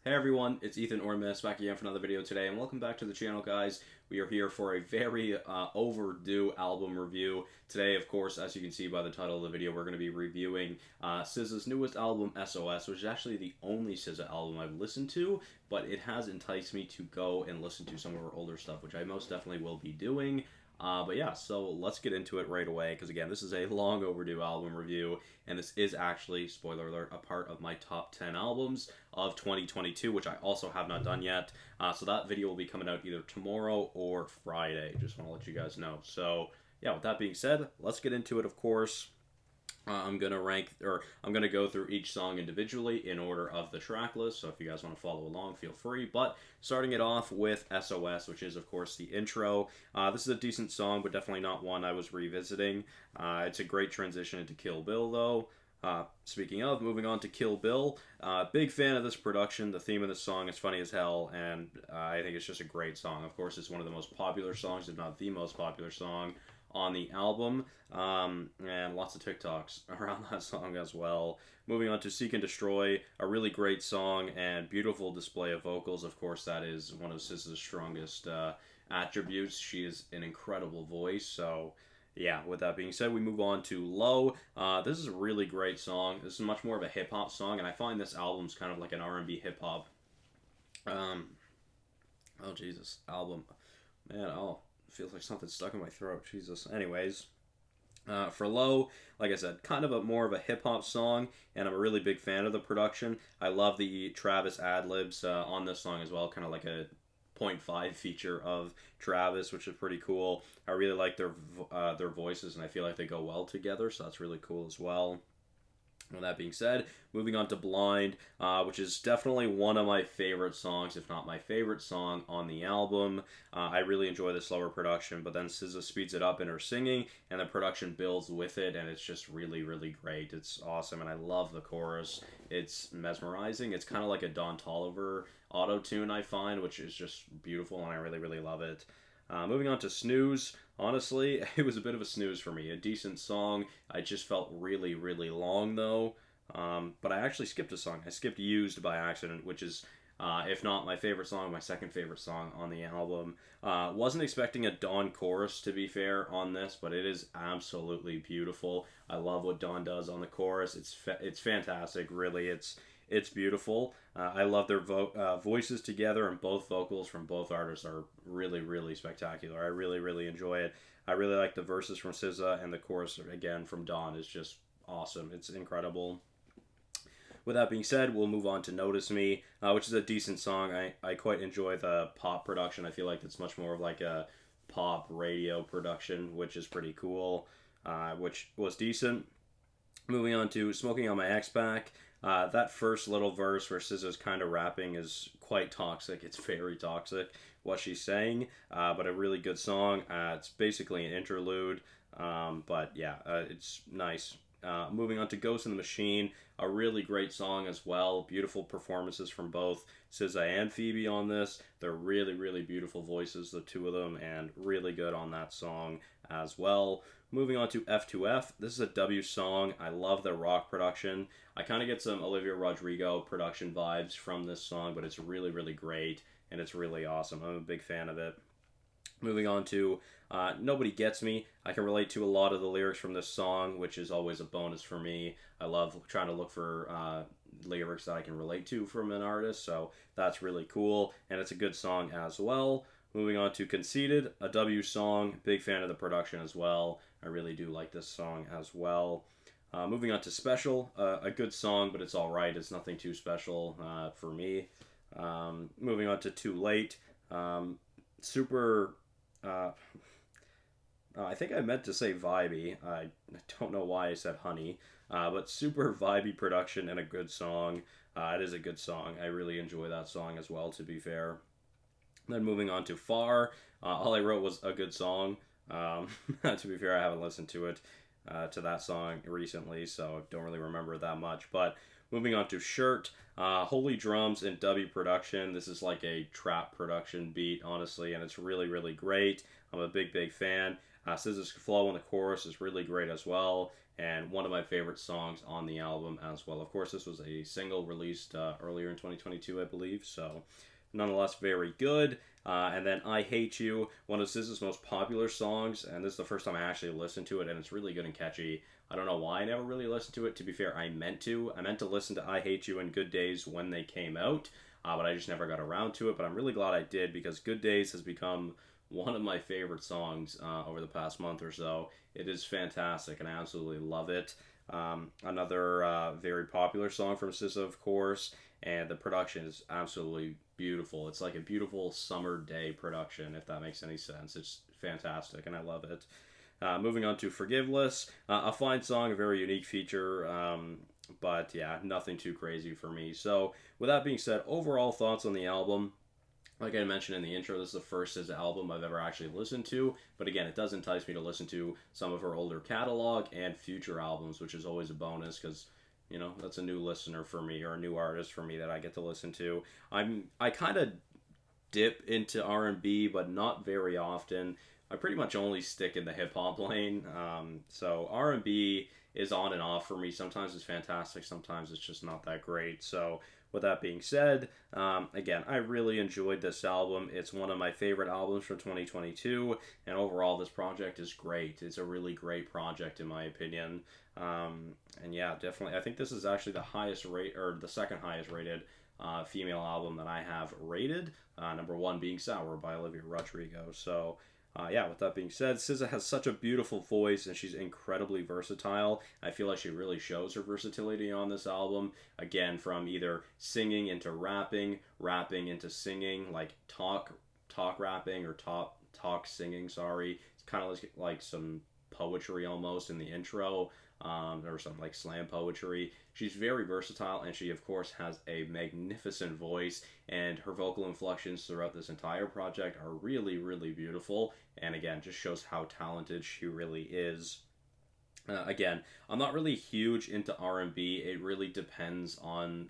Hey everyone, it's Ethan Ormis back again for another video today, and welcome back to the channel, guys. We are here for a very overdue album review. Today, of course, as you can see by the title of the video, we're going to be reviewing SZA's newest album, SOS, which is actually the only SZA album I've listened to, but it has enticed me to go and listen to some of her older stuff, which I most definitely will be doing. But yeah, so let's get into it right away, because again, this is a long overdue album review, and this is actually, spoiler alert, a part of my top 10 albums of 2022, which I also have not done yet. So that video will be coming out either tomorrow or Friday. Just want to let you guys know. So yeah, with that being said, let's get into it, of course. I'm gonna go through each song individually in order of the track list. So if you guys want to follow along, feel free. But starting it off with SOS, which is of course the intro. This is a decent song, but definitely not one I was revisiting. It's a great transition into Kill Bill, though. Speaking of, moving on to Kill Bill, big fan of this production. The theme of the song is funny as hell, and I think it's just a great song. Of course, it's one of the most popular songs, if not the most popular song on the album, and lots of TikToks around that song as well. Moving on to Seek and Destroy, a really great song and beautiful display of vocals. Of course, that is one of SZA's strongest attributes. She is an incredible voice, so yeah, with that being said, we move on to Low. This is a really great song. This is much more of a hip-hop song, and I find this album's kind of like an R&B hip-hop. Oh, Jesus. Album. Man, feels like something stuck in my throat. Jesus. Anyways, for Low, like I said, kind of more of a hip-hop song, and I'm a really big fan of the production. I love the Travis ad-libs on this song as well, kind of like a .5 feature of Travis, which is pretty cool. I really like their voices, and I feel like they go well together, so that's really cool as well. With that being said, moving on to Blind, which is definitely one of my favorite songs, if not my favorite song on the album. I really enjoy the slower production, but then SZA speeds it up in her singing, and the production builds with it, and it's just really, really great. It's awesome, and I love the chorus. It's mesmerizing. It's kind of like a Don Toliver auto-tune, I find, which is just beautiful, and I really, really love it. Moving on to Snooze, honestly, it was a bit of a snooze for me. A decent song. I just felt really, really long, though. But I actually skipped a song. I skipped Used by accident, which is, if not my favorite song, my second favorite song on the album. Wasn't expecting a Dawn chorus, to be fair, on this, but it is absolutely beautiful. I love what Dawn does on the chorus. It's fantastic, really. It's beautiful. I love their voices together, and both vocals from both artists are really, really spectacular. I really, really enjoy it. I really like the verses from SZA, and the chorus, again, from Dawn is just awesome. It's incredible. With that being said, we'll move on to Notice Me, which is a decent song. I quite enjoy the pop production. I feel like it's much more of like a pop radio production, which is pretty cool, which was decent. Moving on to Smoking on My Ex Back. That first little verse where SZA's kind of rapping is quite toxic. It's very toxic, what she's saying, but a really good song. It's basically an interlude, but yeah, it's nice. Moving on to Ghost in the Machine, a really great song as well. Beautiful performances from both SZA and Phoebe on this. They're really, really beautiful voices, the two of them, and really good on that song as well. Moving on to F2F, this is a W song. I love the rock production. I kind of get some Olivia Rodrigo production vibes from this song, but it's really, really great, and it's really awesome. I'm a big fan of it. Moving on to Nobody Gets Me. I can relate to a lot of the lyrics from this song, which is always a bonus for me. I love trying to look for lyrics that I can relate to from an artist, so that's really cool, and it's a good song as well. Moving on to Conceited, a W song. Big fan of the production as well. I really do like this song as well. Moving on to Special, a good song, but it's alright. It's nothing too special for me. Moving on to Too Late. Super... I think I meant to say vibey. I don't know why I said honey. But super vibey production and a good song. It is a good song. I really enjoy that song as well, to be fair. Then moving on to Far. All I wrote was a good song. To be fair, I haven't listened to it, to that song recently, so don't really remember it that much. But moving on to Shirt. Holy drums and W production. This is like a trap production beat, honestly, and it's really, really great. I'm a big, big fan. SZA's flow in the chorus is really great as well, and one of my favorite songs on the album as well. Of course, this was a single released earlier in 2022, I believe, so nonetheless very good. And then I Hate You, one of SZA's most popular songs, and this is the first time I actually listened to it, and it's really good and catchy. I don't know why I never really listened to it. To be fair, I meant to. I meant to listen to I Hate You and Good Days when they came out, but I just never got around to it. But I'm really glad I did, because Good Days has become one of my favorite songs over the past month or so. It is fantastic, and I absolutely love it. Another very popular song from SZA, of course, and the production is absolutely beautiful. It's like a beautiful summer day production, if that makes any sense. It's fantastic, and I love it. Moving on to Forgiveless, a fine song, a very unique feature, but yeah, nothing too crazy for me. So, with that being said, overall thoughts on the album. Like I mentioned in the intro, this is the first SZA album I've ever actually listened to. But again, it does entice me to listen to some of her older catalog and future albums, which is always a bonus because, you know, that's a new listener for me, or a new artist for me that I get to listen to. I kind of dip into R&B, but not very often. I pretty much only stick in the hip hop lane. So R&B is on and off for me. Sometimes it's fantastic, sometimes it's just not that great. So with that being said, again, I really enjoyed this album. It's one of my favorite albums from 2022, and overall, this project is great. It's a really great project, in my opinion. And yeah, definitely, I think this is actually the highest rate, or the second highest rated female album that I have rated. Number one being Sour by Olivia Rodrigo. So yeah, with that being said, SZA has such a beautiful voice, and she's incredibly versatile. I feel like she really shows her versatility on this album. Again, from either singing into rapping, rapping into singing, like talk rapping, or talk singing, sorry. It's kind of like some poetry almost in the intro, or some like slam poetry. She's very versatile, and she of course has a magnificent voice, and her vocal inflections throughout this entire project are really, really beautiful, and again, just shows how talented she really is. Again, I'm not really huge into R&B. It really depends on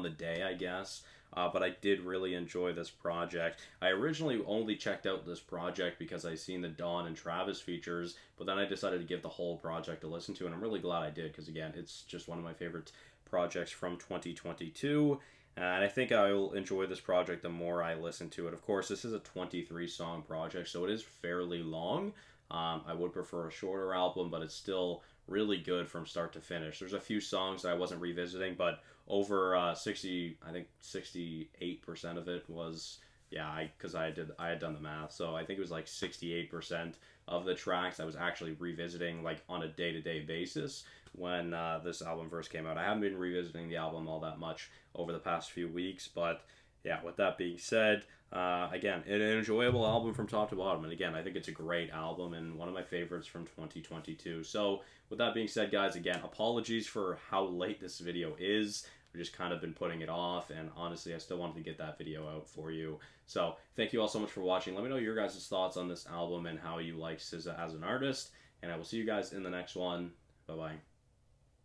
the day, I guess. But I did really enjoy this project. I originally only checked out this project because I seen the Dawn and Travis features, but then I decided to give the whole project a listen to, and I'm really glad I did, because again, it's just one of my favorite projects from 2022. And I think I will enjoy this project the more I listen to it. Of course, this is a 23-song project, so it is fairly long. I would prefer a shorter album, but it's still really good from start to finish. There's a few songs that I wasn't revisiting, but over 60, I think 68% of it was, yeah, because I had done the math, so I think it was like 68% of the tracks I was actually revisiting like on a day-to-day basis when this album first came out. I haven't been revisiting the album all that much over the past few weeks, but yeah, with that being said, again, an enjoyable album from top to bottom. And again, I think it's a great album and one of my favorites from 2022. So with that being said, guys, again, apologies for how late this video is. I've just kind of been putting it off, and honestly, I still wanted to get that video out for you. So thank you all so much for watching. Let me know your guys' thoughts on this album and how you like SZA as an artist, and I will see you guys in the next one. Bye-bye.